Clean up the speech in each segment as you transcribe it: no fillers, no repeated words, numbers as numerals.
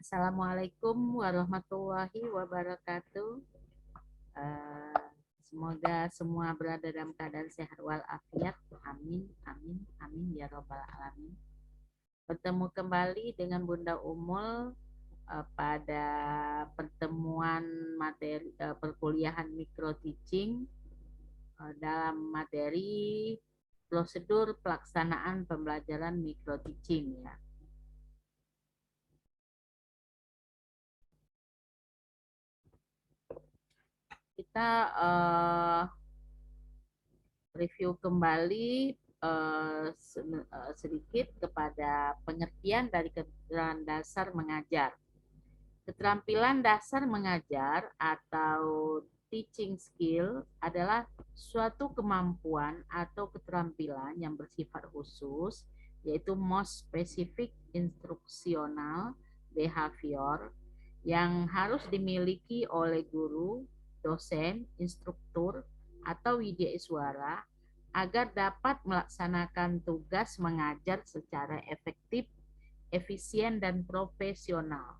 Assalamualaikum warahmatullahi wabarakatuh. Eh, Semoga semua berada dalam keadaan sehat walafiat. Amin, amin, amin ya robbal alamin. Bertemu kembali dengan Bunda Umul pada pertemuan materi perkuliahan micro teaching dalam materi prosedur pelaksanaan pembelajaran micro teaching ya. Kita review kembali sedikit kepada pengertian dari keterampilan dasar mengajar. Keterampilan dasar mengajar atau teaching skill adalah suatu kemampuan atau keterampilan yang bersifat khusus, yaitu most specific instructional behavior yang harus dimiliki oleh guru, dosen, instruktur, atau widyaswara agar dapat melaksanakan tugas mengajar secara efektif, efisien, dan profesional.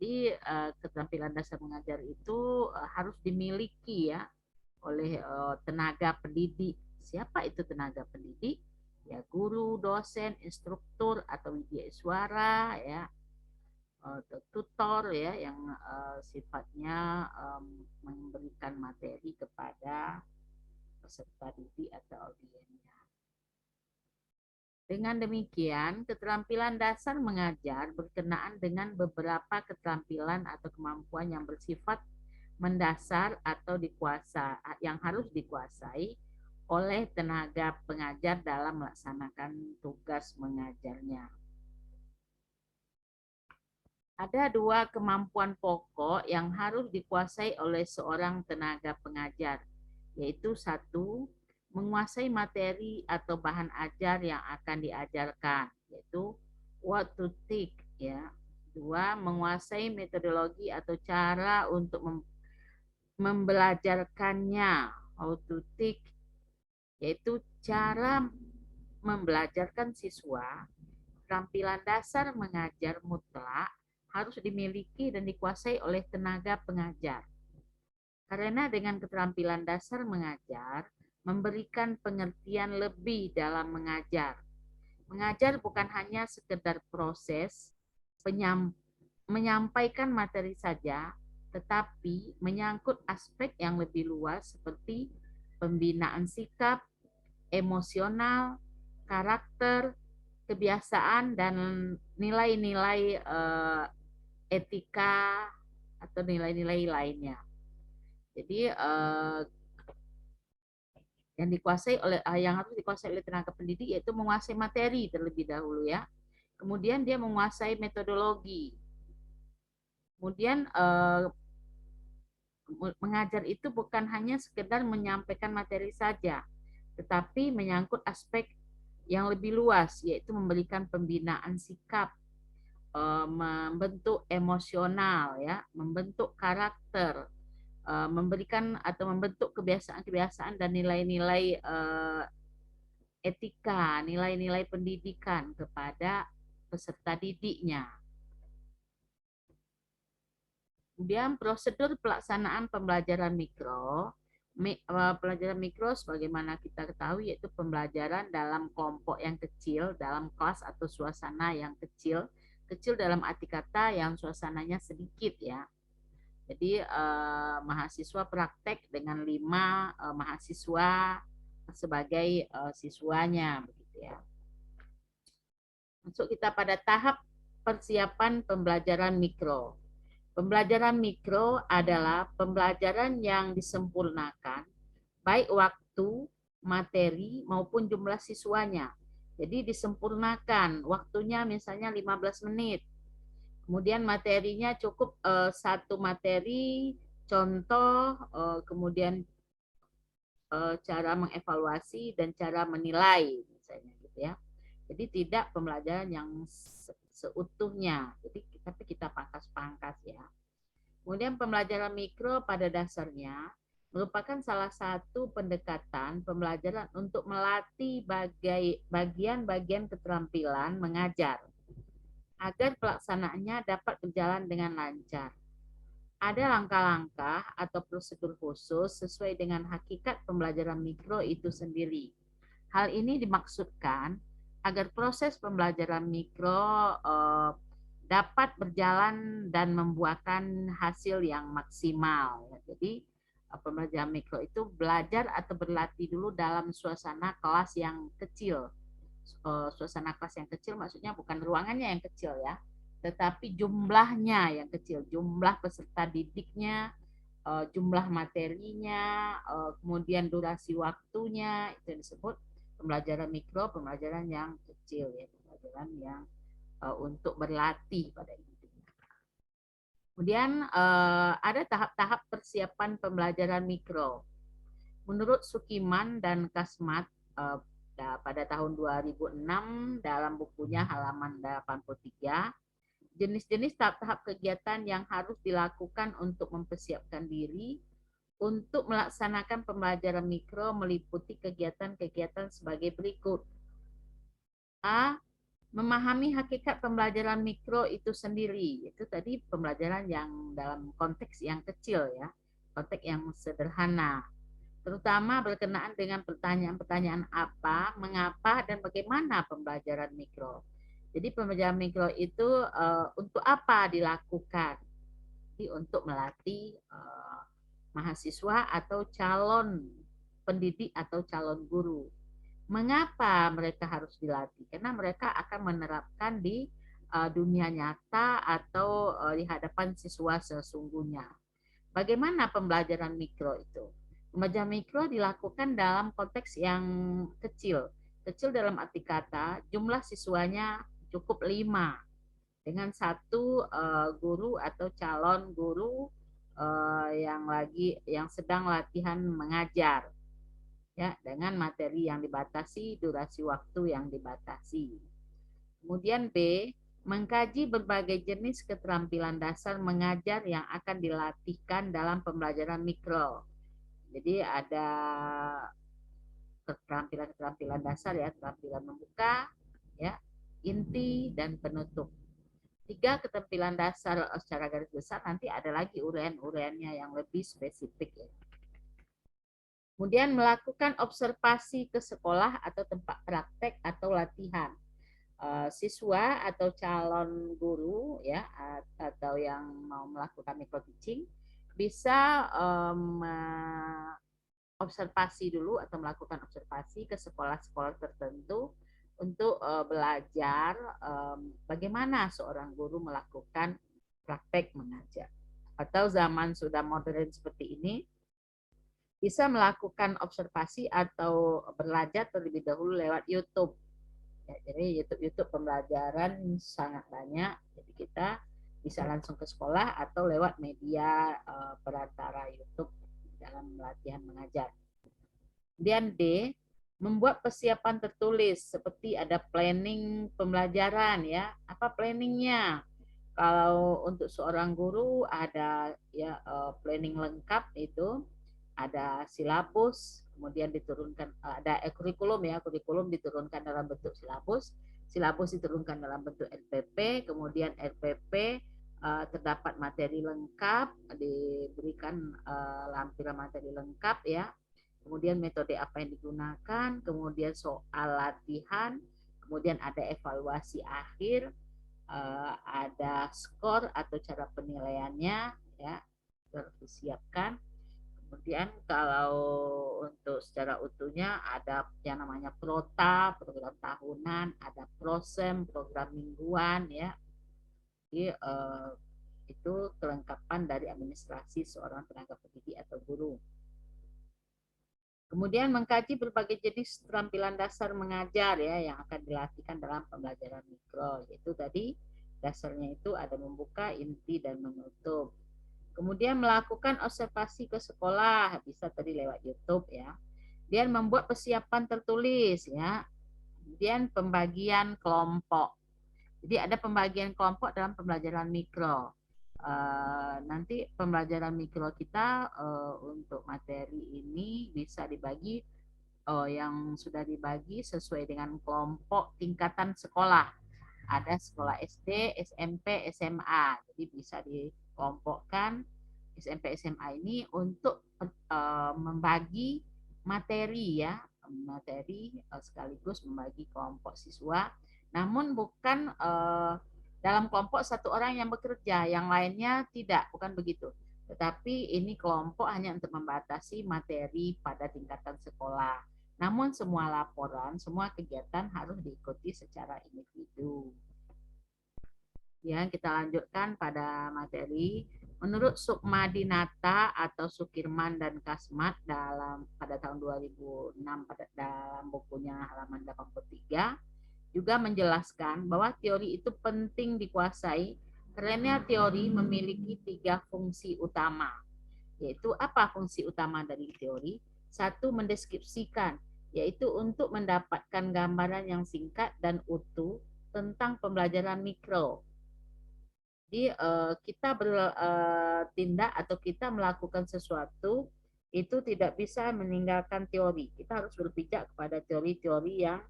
Jadi keterampilan dasar mengajar itu harus dimiliki ya oleh tenaga pendidik. Siapa itu tenaga pendidik? Ya guru, dosen, instruktur atau widyaswara ya, tutor ya yang sifatnya memberikan materi kepada peserta didik atau audiensnya. Dengan demikian, keterampilan dasar mengajar berkenaan dengan beberapa keterampilan atau kemampuan yang bersifat mendasar atau yang harus dikuasai oleh tenaga pengajar dalam melaksanakan tugas mengajarnya. Ada dua kemampuan pokok yang harus dikuasai oleh seorang tenaga pengajar, yaitu satu, menguasai materi atau bahan ajar yang akan diajarkan, yaitu what to teach ya. Dua, menguasai metodologi atau cara untuk membelajarkannya, how to teach, yaitu cara membelajarkan siswa. Keterampilan dasar mengajar mutlak harus dimiliki dan dikuasai oleh tenaga pengajar. Karena dengan keterampilan dasar mengajar, memberikan pengertian lebih dalam mengajar. Mengajar bukan hanya sekedar proses menyampaikan materi saja, tetapi menyangkut aspek yang lebih luas seperti pembinaan sikap, emosional, karakter, kebiasaan, dan nilai-nilai etika atau nilai-nilai lainnya. Jadi yang harus dikuasai oleh tenaga pendidik yaitu menguasai materi terlebih dahulu ya. Kemudian dia menguasai metodologi. Kemudian mengajar itu bukan hanya sekedar menyampaikan materi saja, tetapi menyangkut aspek yang lebih luas, yaitu memberikan pembinaan sikap, membentuk emosional, ya, membentuk karakter, memberikan atau membentuk kebiasaan-kebiasaan dan nilai-nilai etika, nilai-nilai pendidikan kepada peserta didiknya. Kemudian prosedur pelaksanaan pembelajaran mikro. Pelajaran mikro sebagaimana kita ketahui yaitu pembelajaran dalam kelompok yang kecil, dalam kelas atau suasana yang kecil. Kecil dalam arti kata yang suasananya sedikit ya. Jadi mahasiswa praktek dengan 5 mahasiswa sebagai siswanya begitu ya. Masuk kita pada tahap persiapan pembelajaran mikro. Pembelajaran mikro adalah pembelajaran yang disempurnakan, baik waktu, materi, maupun jumlah siswanya. Jadi disempurnakan, waktunya misalnya 15 menit. Kemudian materinya cukup satu materi, contoh, kemudian cara mengevaluasi dan cara menilai, misalnya gitu ya. Jadi tidak pembelajaran yang seutuhnya, jadi tapi kita pangkas-pangkas ya. Kemudian pembelajaran mikro pada dasarnya merupakan salah satu pendekatan pembelajaran untuk melatih bagian-bagian keterampilan mengajar. agar pelaksanaannya dapat berjalan dengan lancar. Ada langkah-langkah atau prosedur khusus sesuai dengan hakikat pembelajaran mikro itu sendiri. Hal ini dimaksudkan agar proses pembelajaran mikro dapat berjalan dan membuahkan hasil yang maksimal. Jadi pembelajaran mikro itu belajar atau berlatih dulu dalam suasana kelas yang kecil. Suasana kelas yang kecil maksudnya bukan ruangannya yang kecil ya, tetapi jumlahnya yang kecil, jumlah peserta didiknya, jumlah materinya, kemudian durasi waktunya, itu disebut pembelajaran mikro, pembelajaran yang kecil ya, pembelajaran yang untuk berlatih pada intinya. Kemudian ada tahap-tahap persiapan pembelajaran mikro. Menurut Sukiman dan Kasmat pada tahun 2006 dalam bukunya halaman 83, jenis-jenis tahap-tahap kegiatan yang harus dilakukan untuk mempersiapkan diri untuk melaksanakan pembelajaran mikro meliputi kegiatan-kegiatan sebagai berikut. A. Memahami hakikat pembelajaran mikro itu sendiri. Itu tadi pembelajaran yang dalam konteks yang kecil ya, konteks yang sederhana. Terutama berkenaan dengan pertanyaan-pertanyaan apa, mengapa, dan bagaimana pembelajaran mikro. Jadi pembelajaran mikro itu untuk apa dilakukan? Jadi untuk melatih mahasiswa atau calon pendidik atau calon guru. Mengapa mereka harus dilatih? Karena mereka akan menerapkan di dunia nyata atau di hadapan siswa sesungguhnya. Bagaimana pembelajaran mikro itu? Pembelajaran mikro dilakukan dalam konteks yang kecil. Kecil dalam arti kata jumlah siswanya cukup 5 dengan satu guru atau calon guru yang sedang latihan mengajar ya, dengan materi yang dibatasi, durasi waktu yang dibatasi. Kemudian B, mengkaji berbagai jenis keterampilan dasar mengajar yang akan dilatihkan dalam pembelajaran mikro. Jadi ada keterampilan-keterampilan dasar ya, keterampilan membuka, ya, inti dan penutup. 3 keterampilan dasar secara garis besar, nanti ada lagi uraian-uraiannya yang lebih spesifik ya. Kemudian melakukan observasi ke sekolah atau tempat praktek atau latihan. Siswa atau calon guru ya atau yang mau melakukan micro teaching bisa observasi dulu atau melakukan observasi ke sekolah-sekolah tertentu untuk belajar bagaimana seorang guru melakukan praktek mengajar. Atau zaman sudah modern seperti ini, bisa melakukan observasi atau belajar terlebih dahulu lewat YouTube. Ya, jadi YouTube pembelajaran sangat banyak. Jadi kita bisa langsung ke sekolah atau lewat media perantara YouTube dalam latihan mengajar. Kemudian D, membuat persiapan tertulis seperti ada planning pembelajaran ya. Apa planningnya? Kalau untuk seorang guru ada ya planning lengkap itu, ada silabus, kemudian diturunkan ada kurikulum ya, kurikulum diturunkan dalam bentuk silabus, silabus diturunkan dalam bentuk RPP, kemudian RPP terdapat materi lengkap, diberikan lampiran materi lengkap ya, kemudian metode apa yang digunakan, kemudian soal latihan, kemudian ada evaluasi akhir, ada skor atau cara penilaiannya ya, harus disiapkan. Kemudian kalau untuk secara utuhnya ada yang namanya prota, program tahunan, ada prosem, program mingguan ya. Jadi itu kelengkapan dari administrasi seorang tenaga pendidik atau guru. Kemudian mengkaji berbagai jenis keterampilan dasar mengajar ya yang akan dilatihkan dalam pembelajaran mikro. Yaitu tadi dasarnya itu ada membuka, inti, dan menutup. Kemudian melakukan observasi ke sekolah, bisa tadi lewat YouTube ya. Kemudian membuat persiapan tertulis ya. Kemudian pembagian kelompok. Jadi ada pembagian kelompok dalam pembelajaran mikro. Nanti pembelajaran mikro kita untuk materi ini bisa dibagi yang sudah dibagi sesuai dengan kelompok tingkatan sekolah. ada sekolah SD, SMP, SMA. Jadi bisa dikelompokkan SMP, SMA ini untuk membagi materi ya, materi sekaligus membagi kelompok siswa. Namun bukan dalam kelompok satu orang yang bekerja, yang lainnya tidak, bukan begitu. Tetapi ini kelompok hanya untuk membatasi materi pada tingkatan sekolah. Namun semua laporan, semua kegiatan harus diikuti secara individu. Ya, kita lanjutkan pada materi. Menurut Sukmadinata atau Sukirman dan Kasmat pada tahun 2006 dalam bukunya halaman 83 juga menjelaskan bahwa teori itu penting dikuasai karena teori memiliki 3 fungsi utama. Yaitu apa fungsi utama dari teori? Satu, mendeskripsikan, yaitu untuk mendapatkan gambaran yang singkat dan utuh tentang pembelajaran mikro. Jadi kita bertindak atau kita melakukan sesuatu itu tidak bisa meninggalkan teori. Kita harus berpijak kepada teori-teori yang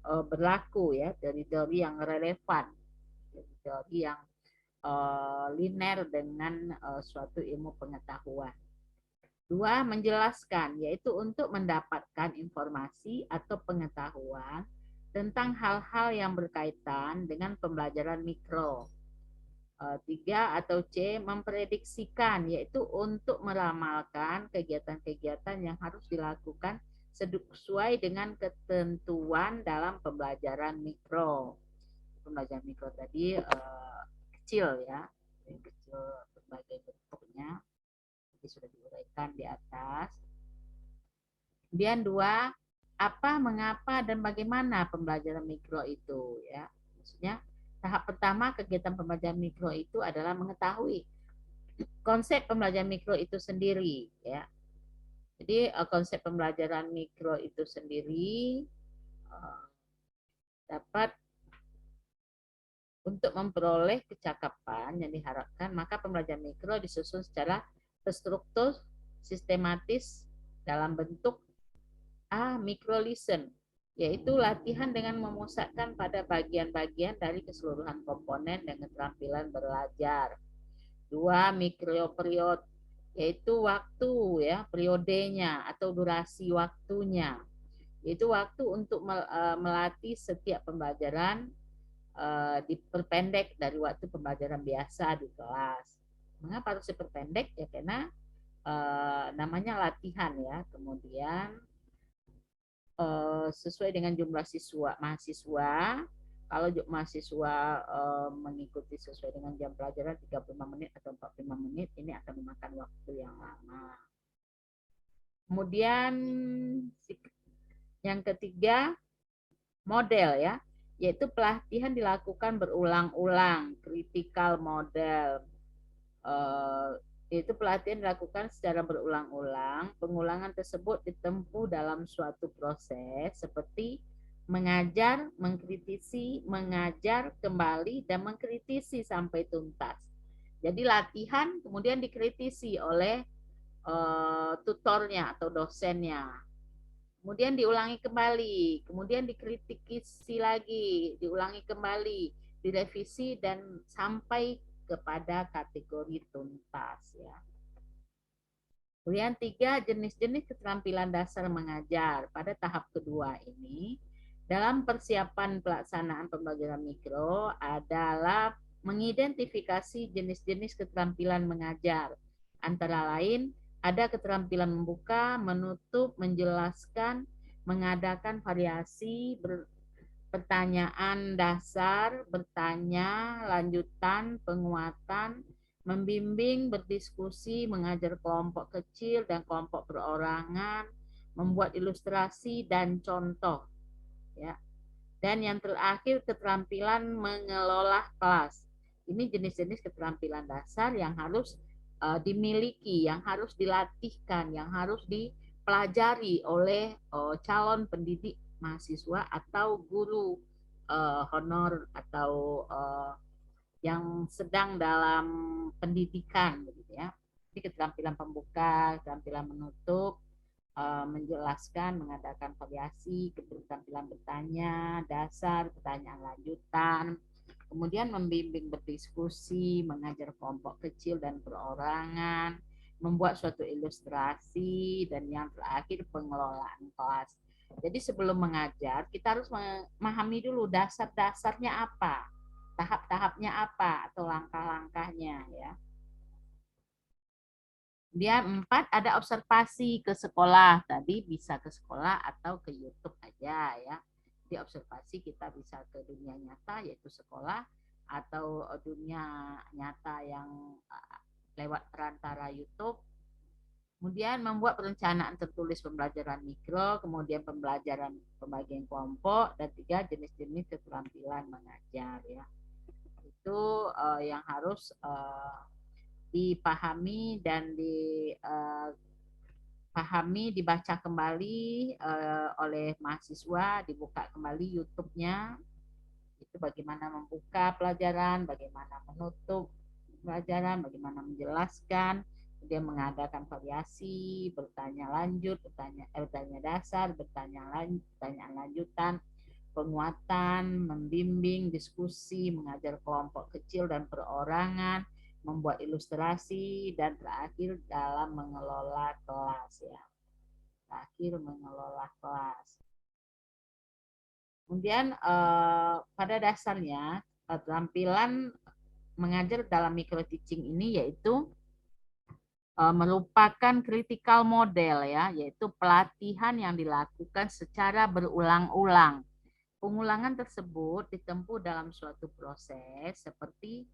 berlaku ya, teori-teori yang relevan, teori yang linear dengan suatu ilmu pengetahuan. Dua, menjelaskan, yaitu untuk mendapatkan informasi atau pengetahuan tentang hal-hal yang berkaitan dengan pembelajaran mikro. Tiga atau C, memprediksikan, yaitu untuk meramalkan kegiatan-kegiatan yang harus dilakukan sesuai dengan ketentuan dalam pembelajaran mikro. Pembelajaran mikro tadi kecil ya, kecil berbagai bentuknya, ini sudah diuraikan di atas. Kemudian dua, apa, mengapa, dan bagaimana pembelajaran mikro itu ya. Maksudnya tahap pertama kegiatan pembelajaran mikro itu adalah mengetahui konsep pembelajaran mikro itu sendiri ya. Jadi konsep pembelajaran mikro itu sendiri dapat untuk memperoleh kecakapan yang diharapkan, maka pembelajaran mikro disusun secara terstruktur, sistematis dalam bentuk micro lesson, yaitu latihan dengan memusatkan pada bagian-bagian dari keseluruhan komponen dan keterampilan belajar. Dua, mikro period, yaitu waktu ya, periodenya atau durasi waktunya, yaitu waktu untuk melatih setiap pembelajaran diperpendek dari waktu pembelajaran biasa di kelas. Mengapa harus diperpendek? Ya karena namanya latihan ya. Kemudian sesuai dengan jumlah mahasiswa. Kalau mahasiswa mengikuti sesuai dengan jam pelajaran 35 menit atau 45 menit, ini akan memakan waktu yang lama. Kemudian yang ketiga, model ya, yaitu pelatihan dilakukan berulang-ulang, critical model. Yaitu pelatihan dilakukan secara berulang-ulang. Pengulangan tersebut ditempuh dalam suatu proses seperti mengajar, mengkritisi, mengajar kembali, dan mengkritisi sampai tuntas. Jadi latihan kemudian dikritisi oleh tutornya atau dosennya. Kemudian diulangi kembali, kemudian dikritisi lagi, diulangi kembali, direvisi, dan sampai kepada kategori tuntas ya. Kemudian tiga, jenis-jenis keterampilan dasar mengajar. Pada tahap kedua ini, dalam persiapan pelaksanaan pembelajaran mikro adalah mengidentifikasi jenis-jenis keterampilan mengajar. Antara lain, ada keterampilan membuka, menutup, menjelaskan, mengadakan variasi, pertanyaan dasar, bertanya, lanjutan, penguatan, membimbing, berdiskusi, mengajar kelompok kecil dan kelompok perorangan, membuat ilustrasi dan contoh. Ya. Dan yang terakhir, keterampilan mengelola kelas. Ini jenis-jenis keterampilan dasar yang harus dimiliki, yang harus dilatihkan, yang harus dipelajari oleh calon pendidik mahasiswa atau guru honor atau yang sedang dalam pendidikan, gitu ya. Jadi keterampilan pembuka, keterampilan menutup, menjelaskan, mengadakan variasi, keterampilan bertanya, dasar, pertanyaan lanjutan, Kemudian membimbing berdiskusi, mengajar kelompok kecil dan perorangan, membuat suatu ilustrasi, dan yang terakhir pengelolaan kelas. Jadi sebelum mengajar, kita harus memahami dulu dasar-dasarnya apa, tahap-tahapnya apa, atau langkah-langkahnya ya. Kemudian 4, ada observasi ke sekolah. Tadi bisa ke sekolah atau ke YouTube aja ya. Di observasi kita bisa ke dunia nyata yaitu sekolah atau dunia nyata yang lewat perantara YouTube. Kemudian membuat perencanaan tertulis pembelajaran mikro, kemudian pembelajaran pembagian kelompok, dan 3, jenis-jenis keterampilan mengajar ya. Itu yang harus dipahami dan dipahami, dibaca kembali oleh mahasiswa, dibuka kembali YouTube-nya, itu bagaimana membuka pelajaran, bagaimana menutup pelajaran, bagaimana menjelaskan, kemudian mengadakan variasi, bertanya lanjut, bertanya dasar, pertanyaan lanjutan, penguatan, membimbing, diskusi, mengajar kelompok kecil dan perorangan, membuat ilustrasi, dan terakhir dalam mengelola kelas ya. Terakhir mengelola kelas. Kemudian pada dasarnya keterampilan mengajar dalam micro teaching ini yaitu merupakan critical model ya, yaitu pelatihan yang dilakukan secara berulang-ulang. Pengulangan tersebut ditempuh dalam suatu proses seperti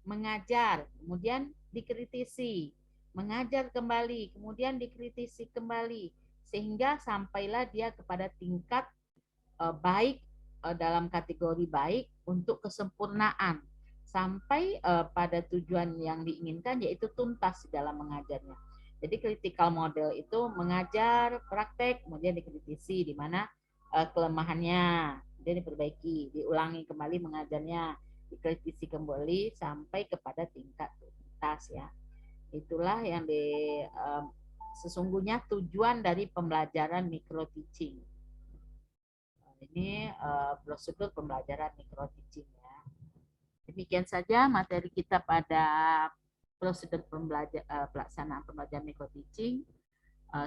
mengajar, kemudian dikritisi, mengajar kembali, kemudian dikritisi kembali, sehingga sampailah dia kepada tingkat baik dalam kategori baik untuk kesempurnaan sampai pada tujuan yang diinginkan yaitu tuntas dalam mengajarnya. Jadi critical model itu mengajar, praktek, kemudian dikritisi di mana kelemahannya, kemudian diperbaiki, diulangi kembali mengajarnya, dikritisi kembali sampai kepada tingkat tuntas ya. Itulah yang sesungguhnya tujuan dari pembelajaran micro teaching. Ini prosedur pembelajaran micro teaching ya. Demikian saja materi kita pada prosedur pelaksanaan pembelajaran micro teaching.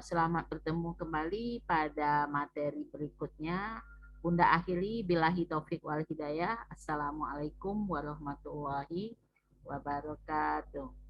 Selamat bertemu kembali pada materi berikutnya. Bunda akhiri billahi taufik wal hidayah. Assalamualaikum warahmatullahi wabarakatuh.